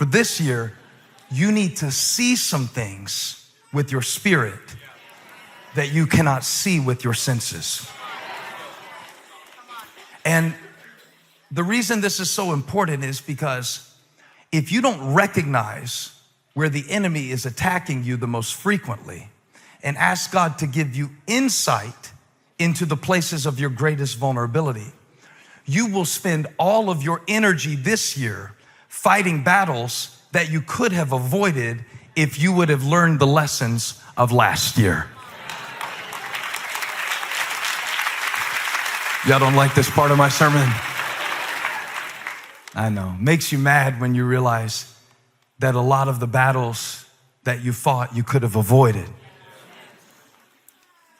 For this year, you need to see some things with your spirit that you cannot see with your senses. And the reason this is so important is because if you don't recognize where the enemy is attacking you the most frequently and ask God to give you insight into the places of your greatest vulnerability, you will spend all of your energy this year fighting battles that you could have avoided if you would have learned the lessons of last year. Y'all don't like this part of my sermon? I know. Makes you mad when you realize that a lot of the battles that you fought, you could have avoided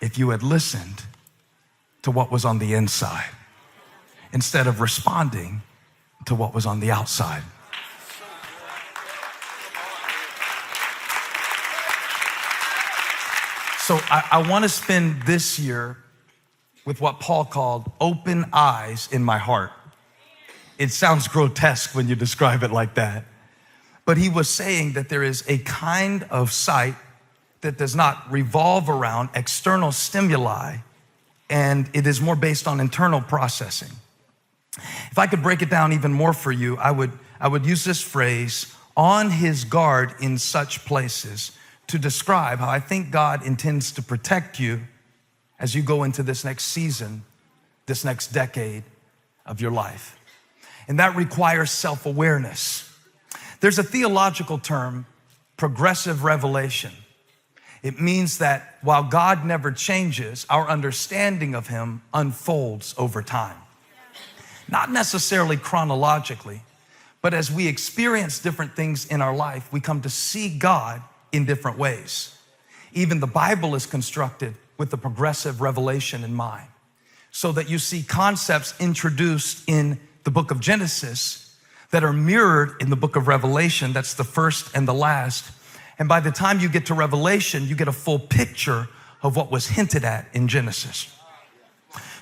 if you had listened to what was on the inside instead of responding to what was on the outside. So I want to spend this year with what Paul called open eyes in my heart. It sounds grotesque when you describe it like that. But he was saying that there is a kind of sight that does not revolve around external stimuli, and it is more based on internal processing. If I could break it down even more for you, I would use this phrase, on his guard in such places, to describe how I think God intends to protect you as you go into this next season, this next decade of your life. And that requires self-awareness. There's a theological term, progressive revelation. It means that while God never changes, our understanding of him unfolds over time. Not necessarily chronologically, but as we experience different things in our life, we come to see God in different ways. Even the Bible is constructed with the progressive revelation in mind, so that you see concepts introduced in the book of Genesis that are mirrored in the book of Revelation. That's the first and the last. And by the time you get to Revelation, you get a full picture of what was hinted at in Genesis.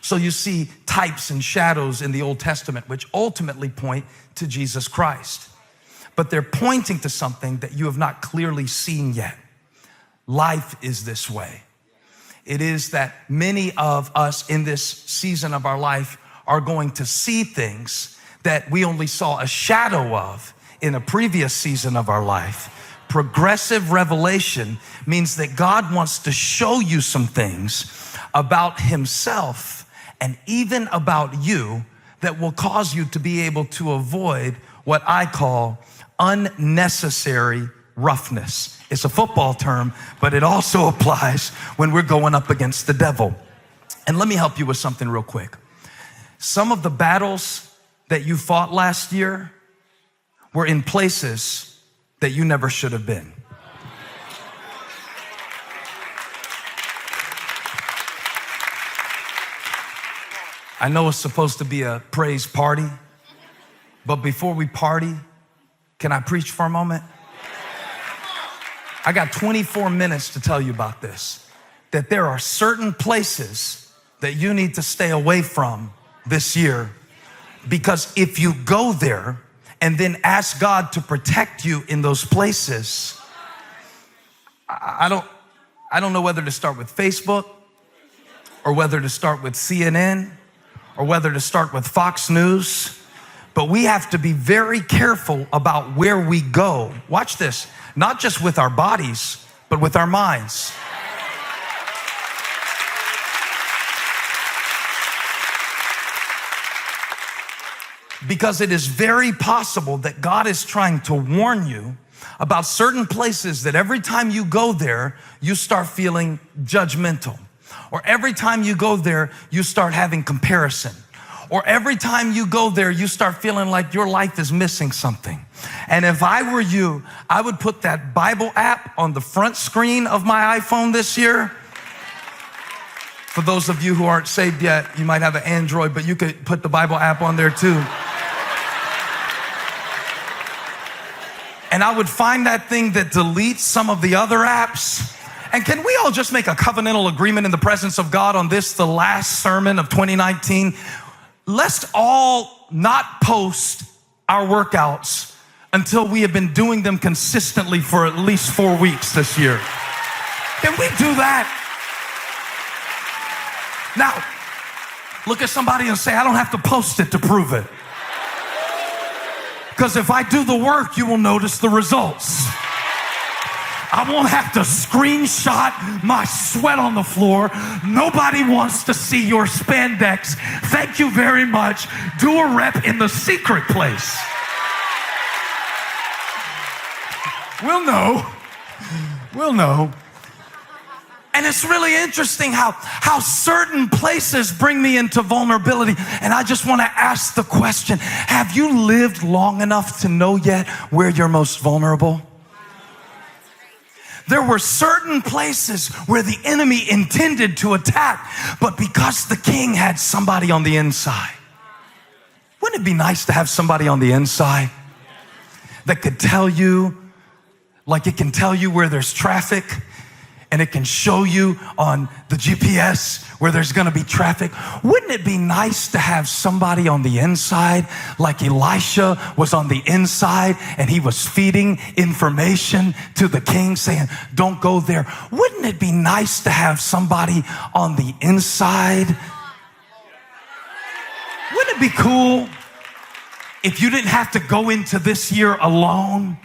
So you see types and shadows in the Old Testament, which ultimately point to Jesus Christ. But they're pointing to something that you have not clearly seen yet. Life is this way. It is that many of us in this season of our life are going to see things that we only saw a shadow of in a previous season of our life. Progressive revelation means that God wants to show you some things about himself and even about you that will cause you to be able to avoid what I call unnecessary roughness. It's a football term, but it also applies when we're going up against the devil. And let me help you with something real quick. Some of the battles that you fought last year were in places that you never should have been. I know it's supposed to be a praise party, but before we party, can I preach for a moment? I got 24 minutes to tell you about this, that there are certain places that you need to stay away from this year, because if you go there and then ask God to protect you in those places, I don't know whether to start with Facebook or whether to start with CNN or whether to start with Fox News, but we have to be very careful about where we go. Watch this. Not just with our bodies, but with our minds. Because it is very possible that God is trying to warn you about certain places that every time you go there, you start feeling judgmental. Or every time you go there, you start having comparison. Or every time you go there, you start feeling like your life is missing something. And if I were you, I would put that Bible app on the front screen of my iPhone this year. For those of you who aren't saved yet, you might have an Android, but you could put the Bible app on there too. And I would find that thing that deletes some of the other apps. And can we all just make a covenantal agreement in the presence of God on this, the last sermon of 2019? Let's all not post our workouts until we have been doing them consistently for at least 4 weeks this year. Can we do that? Now, look at somebody and say, I don't have to post it to prove it. Because if I do the work, you will notice the results. I won't have to screenshot my sweat on the floor. Nobody wants to see your spandex. Thank you very much. Do a rep in the secret place. We'll know. We'll know. And it's really interesting how certain places bring me into vulnerability. And I just want to ask the question, have you lived long enough to know yet where you're most vulnerable? There were certain places where the enemy intended to attack, but because the king had somebody on the inside. Wouldn't it be nice to have somebody on the inside that could tell you, like it can tell you where there's traffic, and it can show you on the GPS where there's gonna be traffic? Wouldn't it be nice to have somebody on the inside, like Elisha was on the inside and he was feeding information to the king saying, don't go there? Wouldn't it be nice to have somebody on the inside? Wouldn't it be cool if you didn't have to go into this year alone,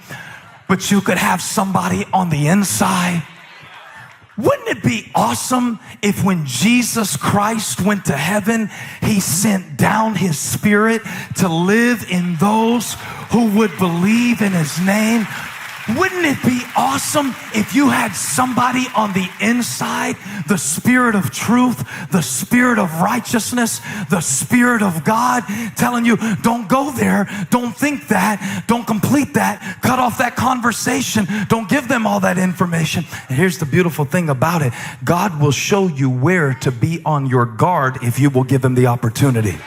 but you could have somebody on the inside? Wouldn't it be awesome if when Jesus Christ went to heaven, he sent down his spirit to live in those who would believe in his name? Wouldn't it be awesome if you had somebody on the inside, the Spirit of truth, the Spirit of righteousness, the Spirit of God, telling you, don't go there, don't think that, don't complete that, cut off that conversation, don't give them all that information. And here's the beautiful thing about it. God will show you where to be on your guard if you will give him the opportunity.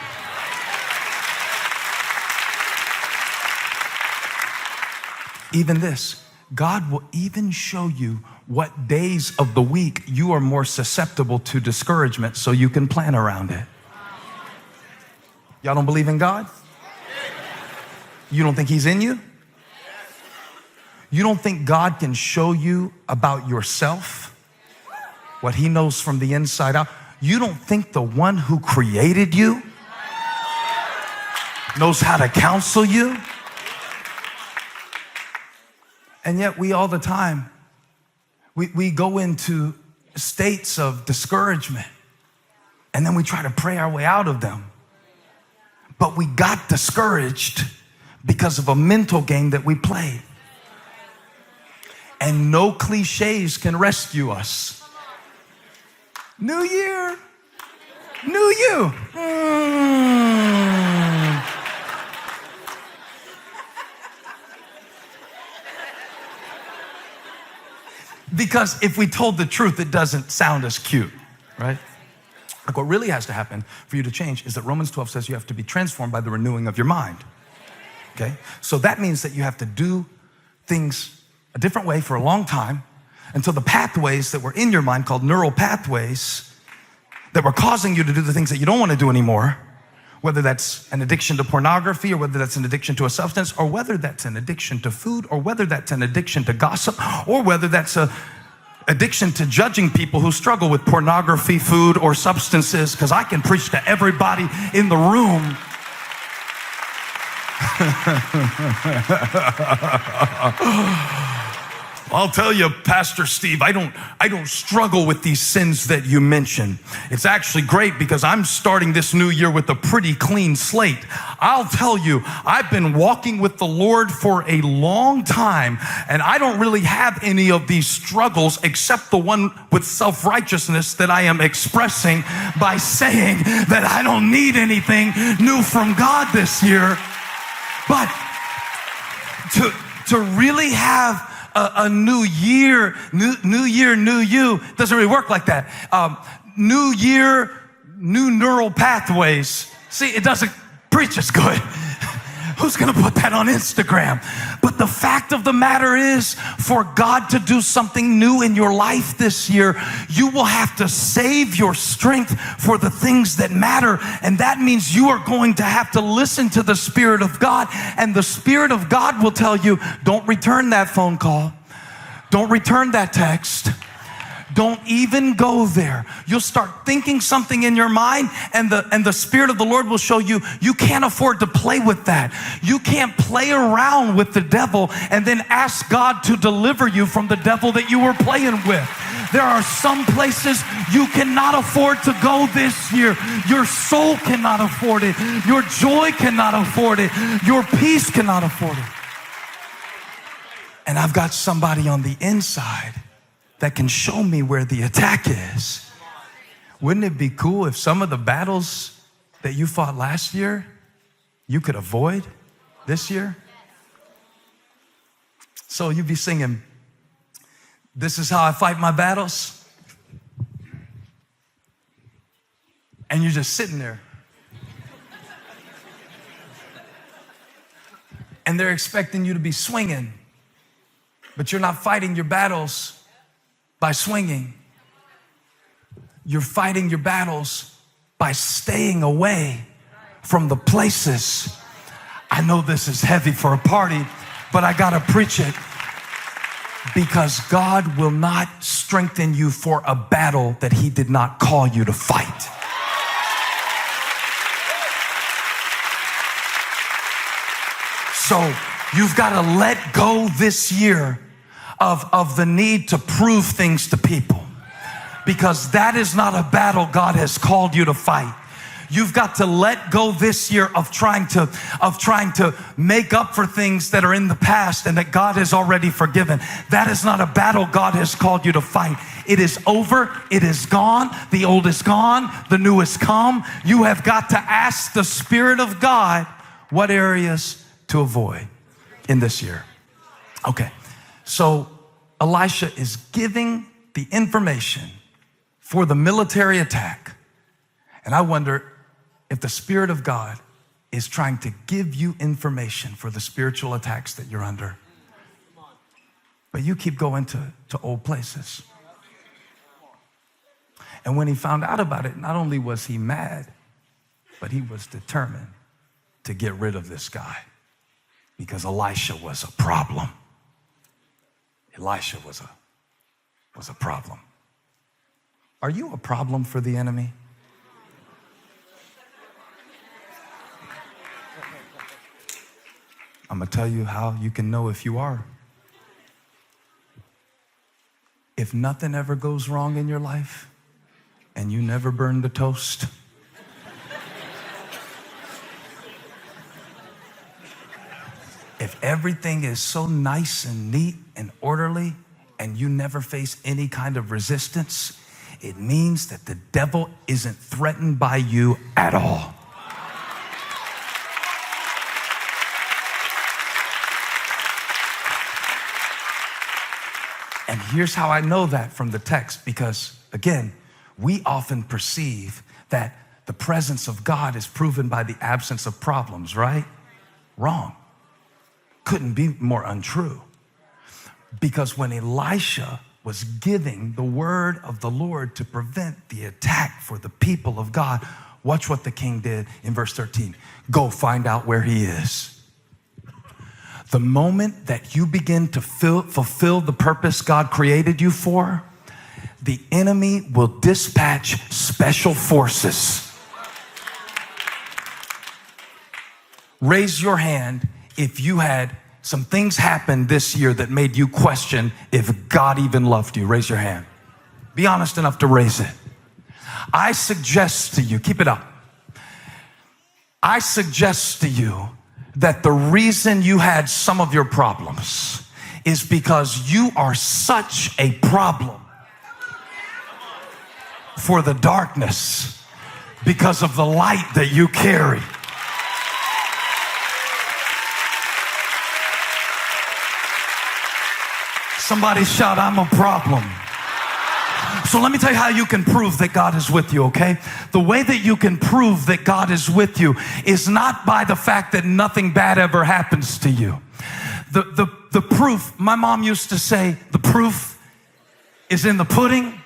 Even this, God will even show you what days of the week you are more susceptible to discouragement so you can plan around it. Y'all don't believe in God? You don't think he's in you? You don't think God can show you about yourself, what he knows from the inside out? You don't think the one who created you knows how to counsel you? And yet we all the time, we go into states of discouragement and then we try to pray our way out of them. But we got discouraged because of a mental game that we played. And no cliches can rescue us. New year, new you. Because if we told the truth, it doesn't sound as cute, right? Like what really has to happen for you to change is that Romans 12 says you have to be transformed by the renewing of your mind, okay? So that means that you have to do things a different way for a long time until the pathways that were in your mind, called neural pathways, that were causing you to do the things that you don't want to do anymore, whether that's an addiction to pornography or whether that's an addiction to a substance or whether that's an addiction to food or whether that's an addiction to gossip or whether that's an addiction to judging people who struggle with pornography, food, or substances, because I can preach to everybody in the room. I'll tell you, Pastor Steve, I don't struggle with these sins that you mention. It's actually great because I'm starting this new year with a pretty clean slate. I'll tell you, I've been walking with the Lord for a long time, and I don't really have any of these struggles except the one with self-righteousness that I am expressing by saying that I don't need anything new from God this year. But to really have a new year, new year, new you, doesn't really work like that. New year, new neural pathways. See, it doesn't preach as good. Who's going to put that on Instagram? But the fact of the matter is, for God to do something new in your life this year, you will have to save your strength for the things that matter. And that means you are going to have to listen to the Spirit of God. And the Spirit of God will tell you, don't return that phone call. Don't return that text. Don't even go there. You'll start thinking something in your mind, and the Spirit of the Lord will show you, you can't afford to play with that. You can't play around with the devil and then ask God to deliver you from the devil that you were playing with. There are some places you cannot afford to go this year. Your soul cannot afford it. Your joy cannot afford it. Your peace cannot afford it. And I've got somebody on the inside that can show me where the attack is. Wouldn't it be cool if some of the battles that you fought last year, you could avoid this year? So you'd be singing, "This is how I fight my battles." And you're just sitting there. And they're expecting you to be swinging, but you're not fighting your battles by swinging. You're fighting your battles by staying away from the places. I know this is heavy for a party, but I gotta preach it, because God will not strengthen you for a battle that He did not call you to fight. So you've got to let go this year of the need to prove things to people, because that is not a battle God has called you to fight. You've got to let go this year of trying to make up for things that are in the past and that God has already forgiven. That is not a battle God has called you to fight. It is over. It is gone. The old is gone. The new has come. You have got to ask the Spirit of God what areas to avoid in this year. Okay. So Elisha is giving the information for the military attack. And I wonder if the Spirit of God is trying to give you information for the spiritual attacks that you're under. But you keep going to old places. And when he found out about it, not only was he mad, but he was determined to get rid of this guy, because Elisha was a problem. Elisha was a problem. Are you a problem for the enemy? I'm going to tell you how you can know if you are. If nothing ever goes wrong in your life and you never burn the toast, if everything is so nice and neat and orderly and you never face any kind of resistance, it means that the devil isn't threatened by you at all. And here's how I know that from the text, because again, we often perceive that the presence of God is proven by the absence of problems, right? Wrong. Couldn't be more untrue. Because when Elisha was giving the word of the Lord to prevent the attack for the people of God, watch what the king did in verse 13. Go find out where he is. The moment that you begin to fulfill the purpose God created you for, the enemy will dispatch special forces. Raise your hand if you had some things happen this year that made you question if God even loved you. Raise your hand. Be honest enough to raise it. I suggest to you, keep it up. I suggest to you that the reason you had some of your problems is because you are such a problem for the darkness because of the light that you carry. Somebody shout, I'm a problem So let me tell you how you can prove that God is with you, okay? The way that you can prove that God is with you is not by the fact that nothing bad ever happens to you. The proof, my mom used to say, the proof is in the pudding.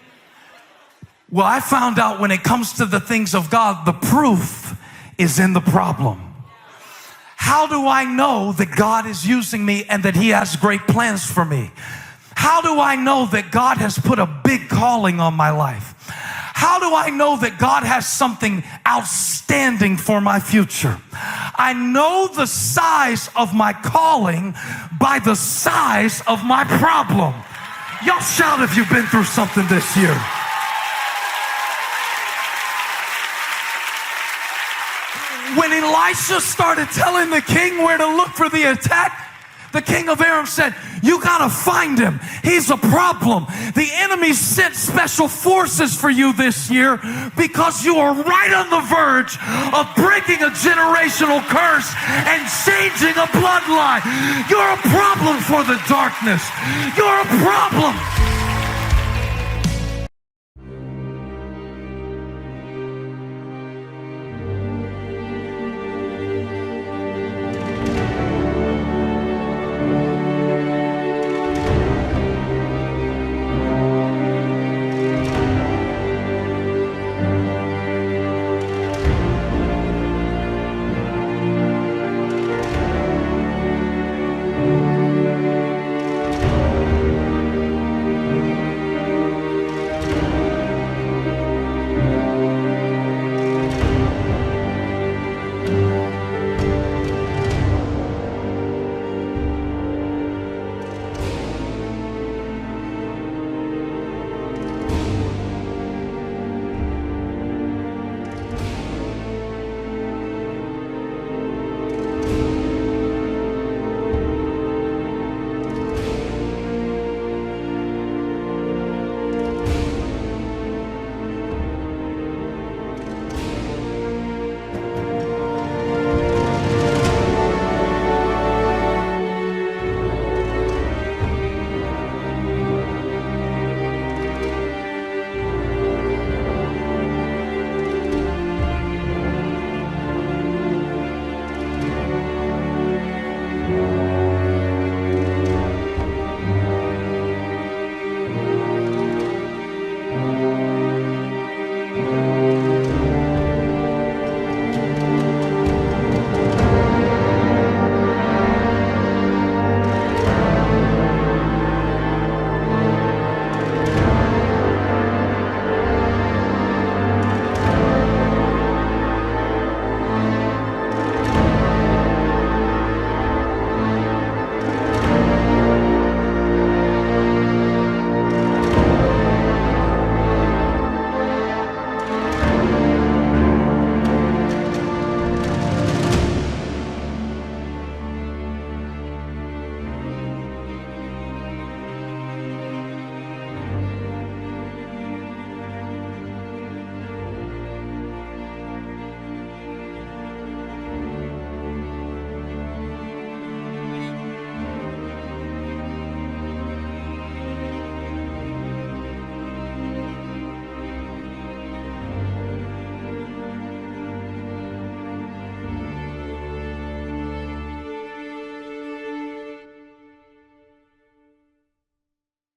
Well, I found out when it comes to the things of God, the proof is in the problem. How do I know that God is using me and that He has great plans for me? How do I know that God has put a big calling on my life? How do I know that God has something outstanding for my future? I know the size of my calling by the size of my problem. Y'all shout if you've been through something this year. When Elisha started telling the king where to look for the attack, the king of Aram said, you gotta find him. He's a problem. The enemy sent special forces for you this year because you are right on the verge of breaking a generational curse and changing a bloodline. You're a problem for the darkness. You're a problem.